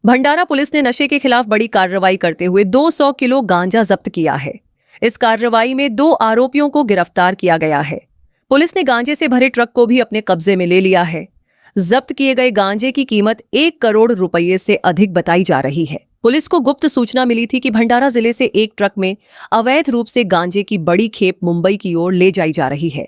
Bhandara police ने नशे के खिलाफ बड़ी कार्रवाई करते हुए 200 किलो गांजा जब्त किया है। इस कार्रवाई में 2 आरोपियों को गिरफ्तार किया गया है। पुलिस ने गांजे से भरे ट्रक को भी अपने कब्जे में ले लिया है। जब्त किए गए गांजे की कीमत 1 करोड़ रुपये से अधिक बताई जा रही है। पुलिस को गुप्त सूचना मिली थी कि भंडारा जिले से एक ट्रक में अवैध रूप से गांजे की बड़ी खेप मुंबई की ओर ले जाई जा रही है।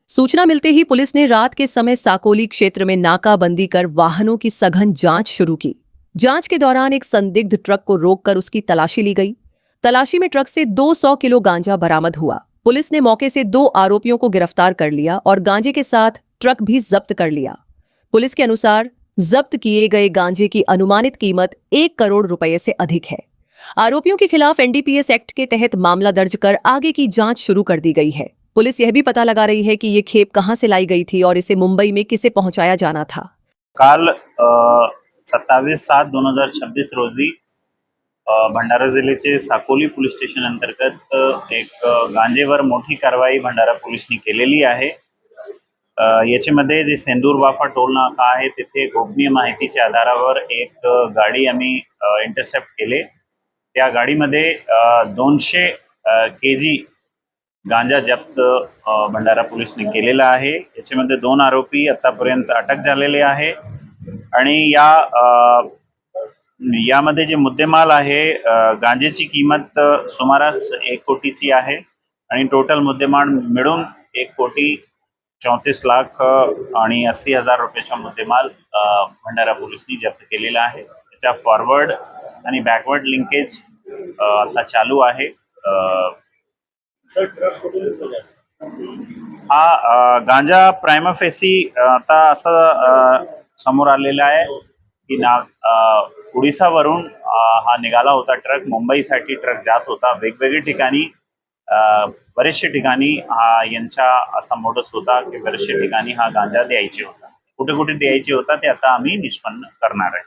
सूचना मिलते ही पुलिस ने रात के समय साकोली क्षेत्र में नाकाबंदी कर वाहनों की सघन जांच शुरू की। जांच के दौरान एक संदिग्ध ट्रक को रोककर उसकी तलाशी ली गई। तलाशी में ट्रक से 200 किलो गांजा बरामद हुआ। पुलिस ने मौके से 2 आरोपियों को गिरफ्तार कर लिया और गांजे के साथ ट्रक भी जब्त कर लिया। पुलिस के अनुसार जब्त किए गए गांजे की अनुमानित कीमत 1 करोड़ रुपए से अधिक है। आरोपियों के खिलाफ एनडीपीएस एक्ट के तहत मामला दर्ज कर आगे की जांच शुरू कर दी गई है। पुलिस यह भी पता लगा रही है कि ये खेप कहां से लाई गई थी और इसे मुंबई में किसे पहुंचाया जाना था। काल 27/7/2026 रोजी भंडारा जिल्ह्याचे साकोली पोलीस स्टेशन अंतर्गत एक गांजेवर मोठी कारवाई भंडारा पोलिसांनी केलेली आहे। याच्यामध्ये जे सेंदूर वाफा टोल नाका आहे तिथे गोपनीय माहितीच्या आधारावर एक गाडी आम्ही इंटरसेप्ट केले। त्या गाडीमध्ये 200 केजी गांजा जप्त भंडारा पोलिसांनी केलेला आहे। याच्यामध्ये 2 आरोपी आतापर्यंत अटक झालेले आहे आणि यामध्ये जे मुद्देमाल आहे गांजेची किंमत सुमारास 1 कोटीची आहे आणि टोटल मुद्देमाल मिळून 1,34,80,000 रुपयाचा मुद्देमाल भंडारा पोलिसांनी जप्त केलेला आहे। त्याचा फॉरवर्ड आणि बॅकवर्ड लिंकेज आता चालू आहे। हा गांजा प्राइमा फेसी आता असं समोर आलेला आहे की उडीसावरून हा निघाला होता ट्रक। मुंबईसाठी ट्रक जात होता। वेगवेगळ्या ठिकाणी बरेचशा ठिकाणी हा यांचा असा मोडस होता की बरेचशा ठिकाणी हा गांजा द्यायचे होता। कुठे कुठे द्यायचे होता ते आता आम्ही निष्पन्न करणार आहे।